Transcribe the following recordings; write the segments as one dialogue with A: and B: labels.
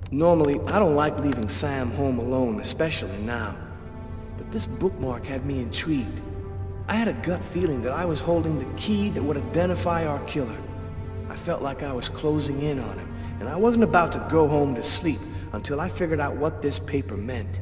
A: Normally, I don't like leaving Sam home alone, especially now. But this bookmark had me intrigued. I had a gut feeling that I was holding the key that would identify our killer. I felt like I was closing in on him, and I wasn't about to go home to sleep until I figured out what this paper meant.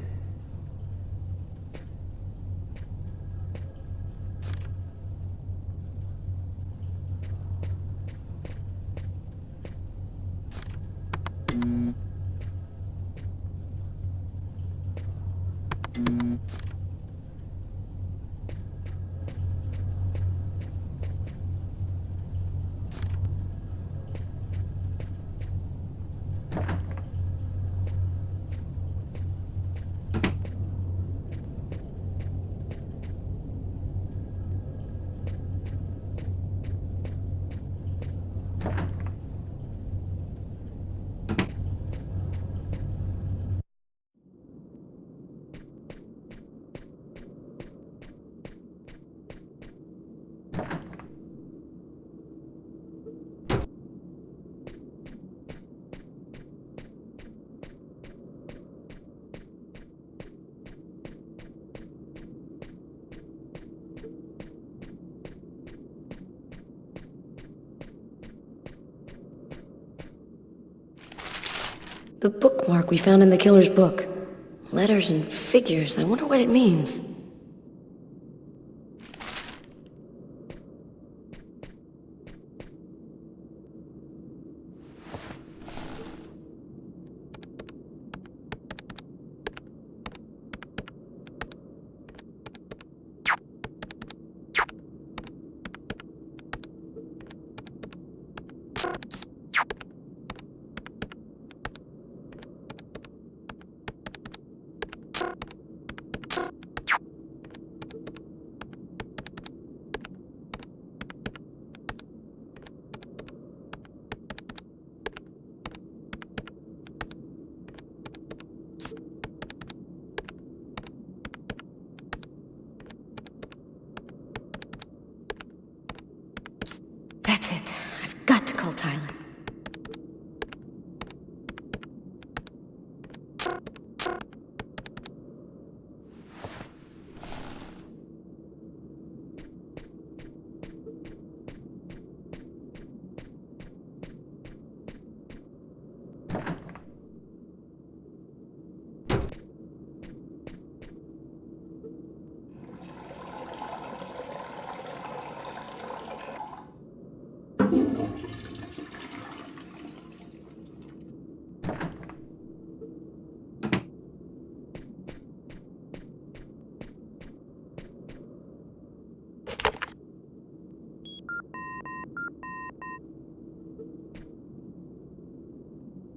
B: The bookmark we found in the killer's book. Letters and figures. I wonder what it means. That's it. I've got to call Tyler.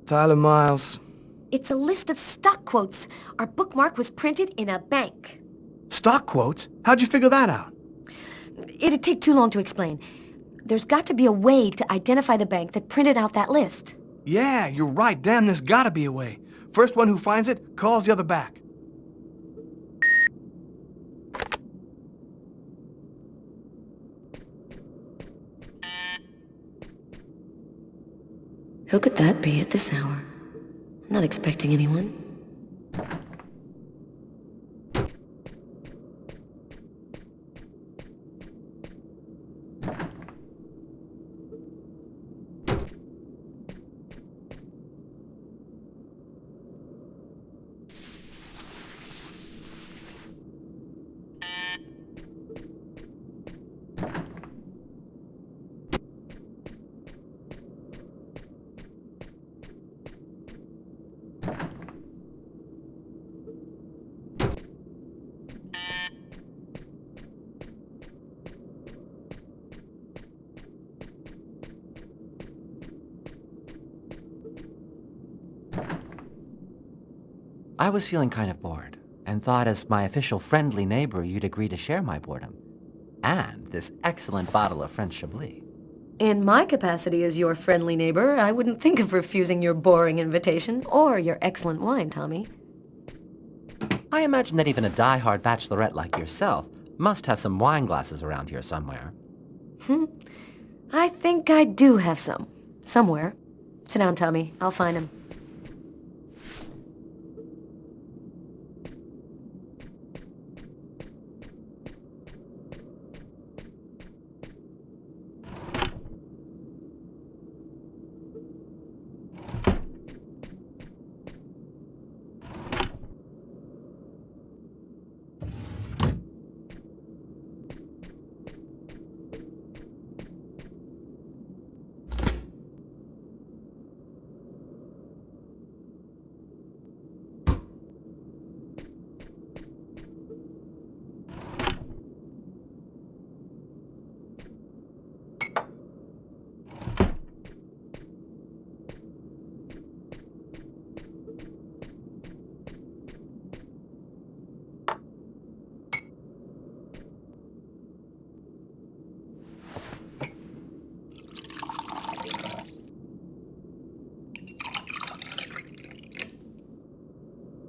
A: Tyler Miles.
C: It's a list of stock quotes. Our bookmark was printed in a bank.
A: Stock quotes? How'd you figure that out?
C: It'd take too long to explain. There's got to be a way to identify the bank that printed out that list.
A: Yeah, you're right. Damn, there's gotta be a way. First one who finds it calls the other back.
B: Who could that be at this hour? Not expecting anyone.
D: I was feeling kind of bored, and thought as my official friendly neighbor you'd agree to share my boredom. And this excellent bottle of French Chablis.
C: In my capacity as your friendly neighbor, I wouldn't think of refusing your boring invitation or your excellent wine, Tommy.
D: I imagine that even a die-hard bachelorette like yourself must have some wine glasses around here somewhere.
C: I think I do have some. Somewhere. Sit down, Tommy. I'll find him.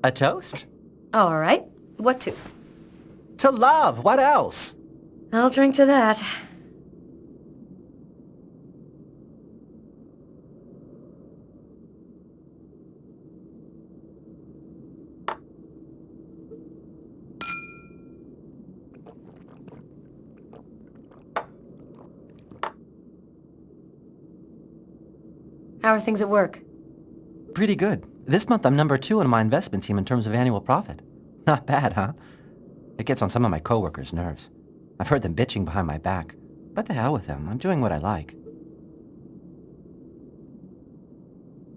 D: A toast?
C: All right. What to?
D: To love. What else?
C: I'll drink to that. How are things at work?
D: Pretty good. This month I'm number 2 on my investment team in terms of annual profit. Not bad, huh? It gets on some of my coworkers' nerves. I've heard them bitching behind my back. But the hell with them. I'm doing what I like.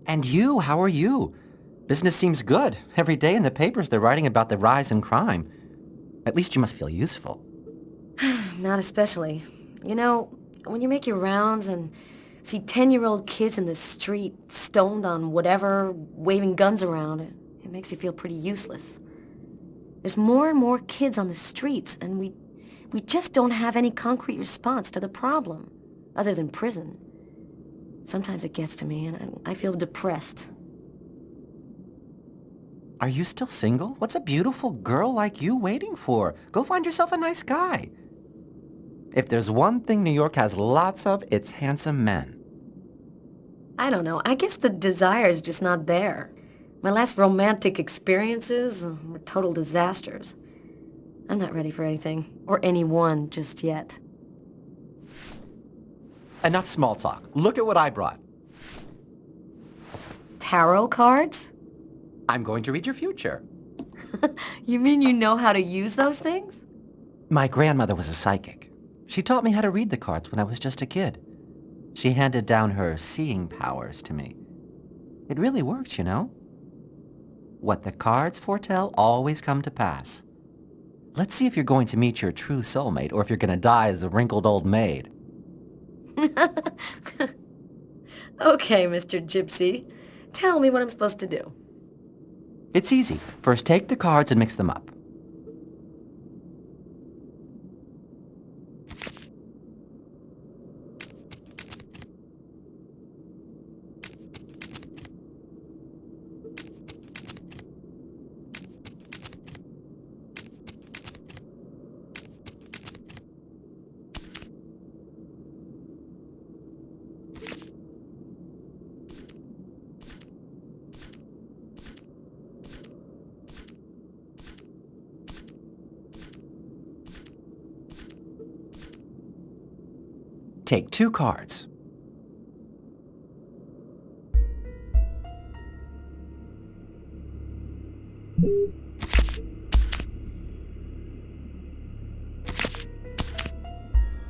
D: And you, how are you? Business seems good. Every day in the papers they're writing about the rise in crime. At least you must feel useful.
C: Not especially. You know, when you make your rounds and see 10-year-old kids in the street, stoned on whatever, waving guns around, it makes you feel pretty useless. There's more and more kids on the streets, and we just don't have any concrete response to the problem, other than prison. Sometimes it gets to me, and I feel depressed.
D: Are you still single? What's a beautiful girl like you waiting for? Go find yourself a nice guy. If there's one thing New York has lots of, it's handsome men.
C: I don't know. I guess the desire's just not there. My last romantic experiences were total disasters. I'm not ready for anything, or anyone just yet.
D: Enough small talk. Look at what I brought.
C: Tarot cards?
D: I'm going to read your future.
C: You mean you know how to use those things?
D: My grandmother was a psychic. She taught me how to read the cards when I was just a kid. She handed down her seeing powers to me. It really works, you know? What the cards foretell always come to pass. Let's see if you're going to meet your true soulmate or if you're going to die as a wrinkled old maid.
C: Okay, Mr. Gypsy. Tell me what I'm supposed to do.
D: It's easy. First, take the cards and mix them up. Take 2 cards.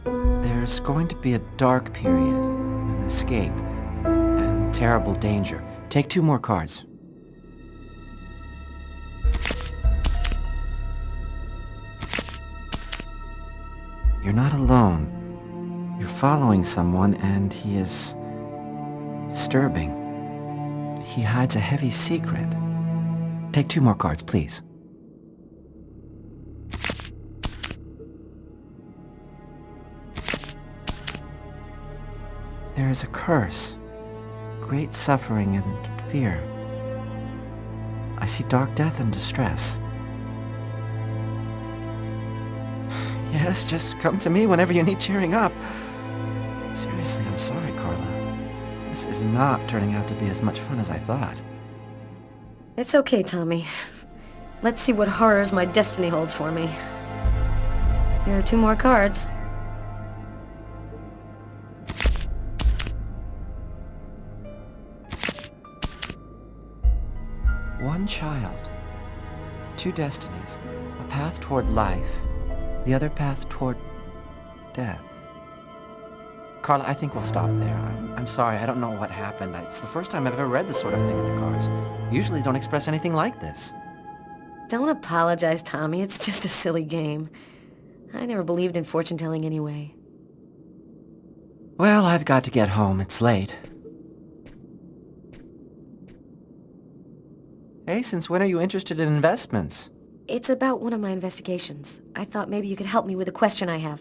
D: There's going to be a dark period, an escape, and terrible danger. Take 2 more cards. You're not alone. You're following someone, and he is disturbing. He hides a heavy secret. Take 2 more cards, please. There is a curse, great suffering and fear. I see dark death and distress. Yes, just come to me whenever you need cheering up. Seriously, I'm sorry, Carla. This is not turning out to be as much fun as I thought.
C: It's okay, Tommy. Let's see what horrors my destiny holds for me. Here are 2 more cards.
D: One child, 2 destinies, a path toward life, the other path toward death. Carla, I think we'll stop there. I'm sorry, I don't know what happened. It's the first time I've ever read this sort of thing in the cards. Usually they don't express anything like this.
C: Don't apologize, Tommy. It's just a silly game. I never believed in fortune-telling anyway.
D: Well, I've got to get home. It's late. Hey, since when are you interested in investments?
C: It's about one of my investigations. I thought maybe you could help me with a question I have.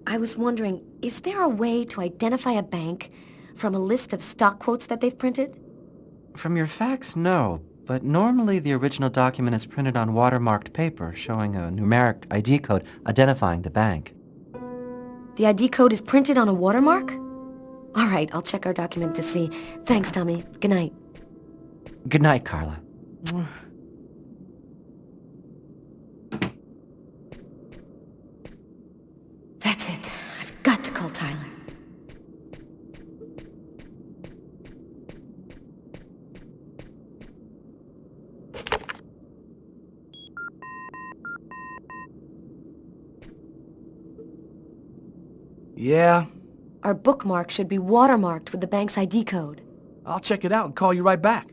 C: I was wondering, is there a way to identify a bank from a list of stock quotes that they've printed?
D: From your facts, no. but normally the original document is printed on watermarked paper showing a numeric ID code identifying the bank.
C: The ID code is printed on a watermark? All right, I'll check our document to see. Thanks, Tommy. Good night.
D: Good night, Carla.
C: That's it. I've got to call Tyler.
A: Yeah?
C: Our bookmark should be watermarked with the bank's ID code.
A: I'll check it out and call you right back.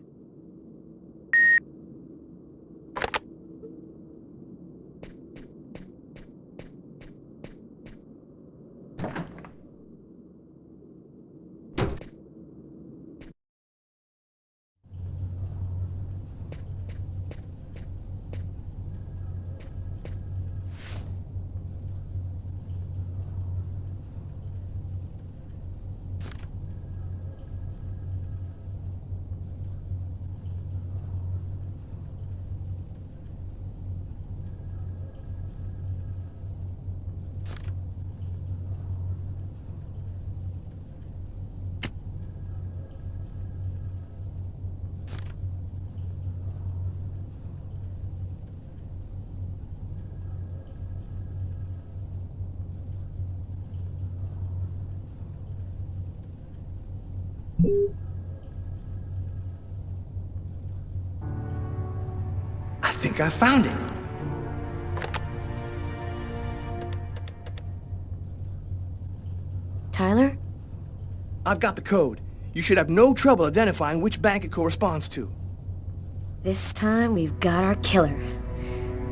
A: I think I found it.
C: Tyler?
A: I've got the code. You should have no trouble identifying which bank it corresponds to.
C: This time we've got our killer.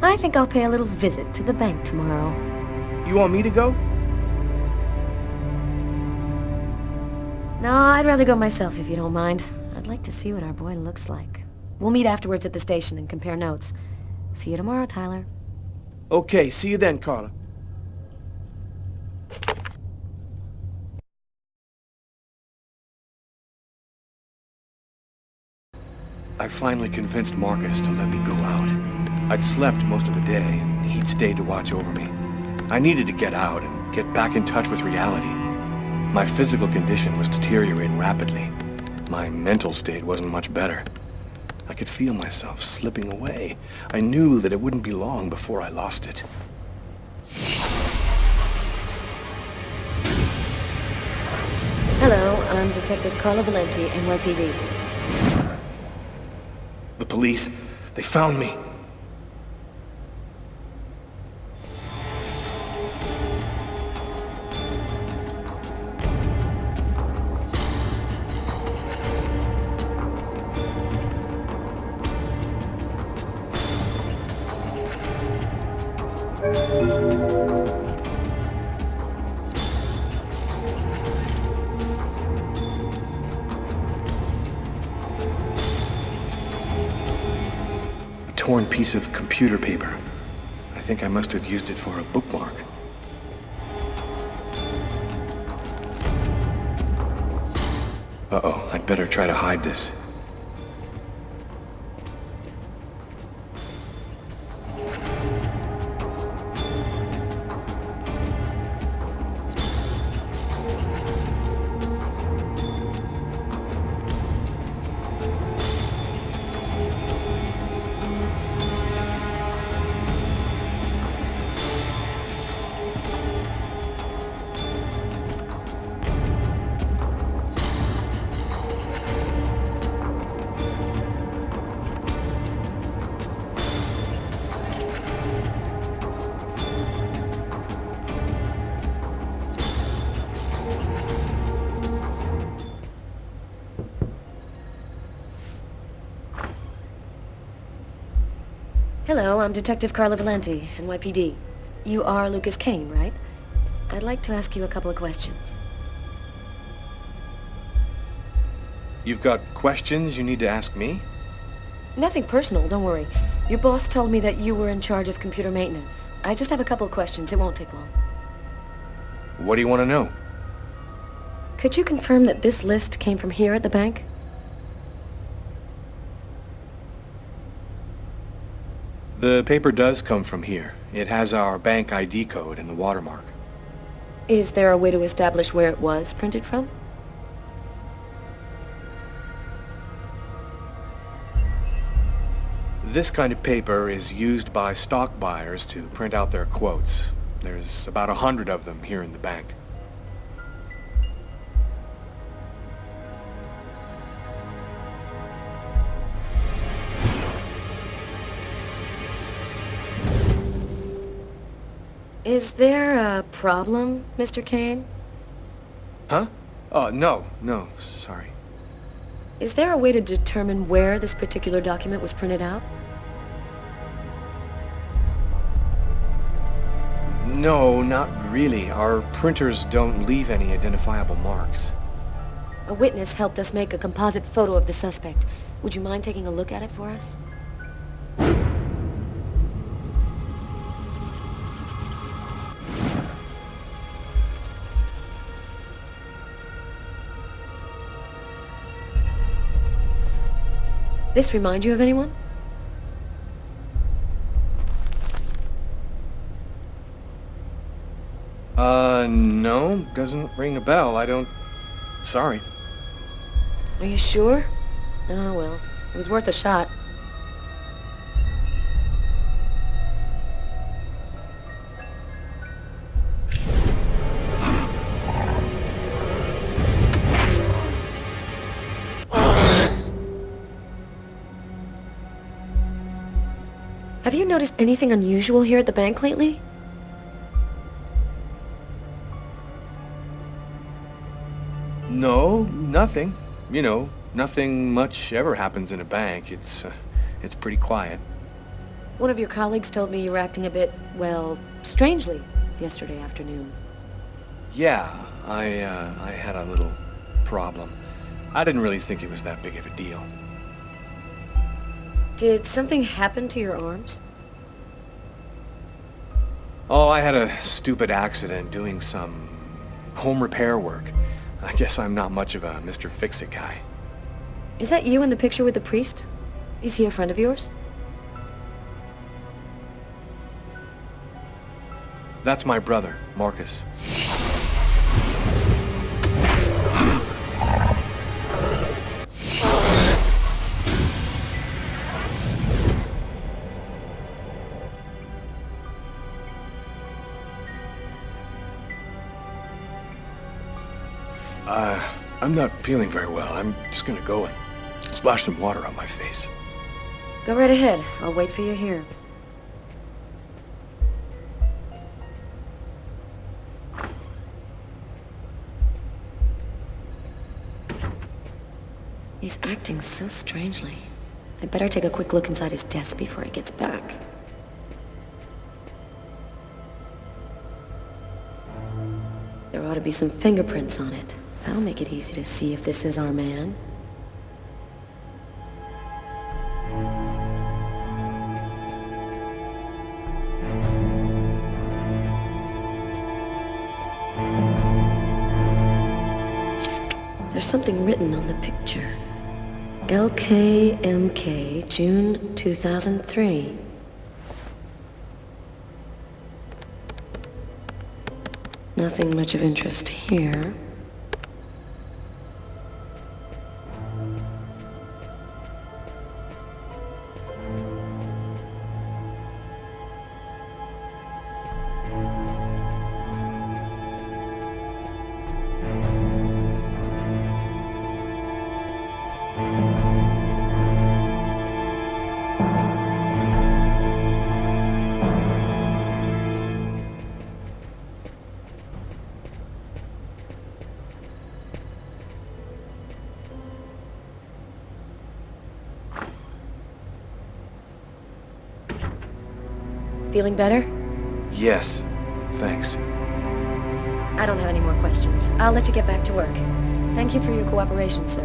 C: I think I'll pay a little visit to the bank tomorrow.
A: You want me to go?
C: No, I'd rather go myself if you don't mind. I'd like to see what our boy looks like. We'll meet afterwards at the station and compare notes. See you tomorrow, Tyler.
A: Okay, see you then, Carla. I finally convinced Marcus to let me go out. I'd slept most of the day, and he'd stayed to watch over me. I needed to get out and get back in touch with reality. My physical condition was deteriorating rapidly. My mental state wasn't much better. I could feel myself slipping away. I knew that it wouldn't be long before I lost it.
C: Hello, I'm Detective Carla Valenti, NYPD.
A: The police, they found me. Torn piece of computer paper. I think I must have used it for a bookmark. Uh-oh, I'd better try to hide this.
C: Hello, I'm Detective Carla Valenti, NYPD. You are Lucas Kane, right? I'd like to ask you a couple of questions.
A: You've got questions you need to ask me?
C: Nothing personal, don't worry. Your boss told me that you were in charge of computer maintenance. I just have a couple of questions. It won't take long.
A: What do you want to know?
C: Could you confirm that this list came from here at the bank?
A: The paper does come from here. It has our bank ID code and the watermark.
C: Is there a way to establish where it was printed from?
A: This kind of paper is used by stock buyers to print out their quotes. There's about 100 of them here in the bank.
C: Is there a problem, Mr. Kane?
A: Huh? No, sorry.
C: Is there a way to determine where this particular document was printed out?
A: No, not really. Our printers don't leave any identifiable marks.
C: A witness helped us make a composite photo of the suspect. Would you mind taking a look at it for us? This remind you of anyone?
A: No, doesn't ring a bell. Sorry.
C: Are you sure? Oh, well, it was worth a shot. Have you noticed anything unusual here at the bank lately?
A: No, nothing. Nothing much ever happens in a bank. It's pretty quiet.
C: One of your colleagues told me you were acting a bit, well, strangely yesterday afternoon.
A: Yeah, I had a little problem. I didn't really think it was that big of a deal.
C: Did something happen to your arms?
A: Oh, I had a stupid accident doing some home repair work. I guess I'm not much of a Mr. Fix-It guy.
C: Is that you in the picture with the priest? Is he a friend of yours?
A: That's my brother, Marcus. I'm not feeling very well. I'm just gonna go and splash some water on my face.
C: Go right ahead. I'll wait for you here. He's acting so strangely. I'd better take a quick look inside his desk before he gets back. There ought to be some fingerprints on it. That'll make it easy to see if this is our man. There's something written on the picture. LKMK, June 2003. Nothing much of interest here. Feeling better?
A: Yes, thanks.
C: I don't have any more questions. I'll let you get back to work. Thank you for your cooperation, sir.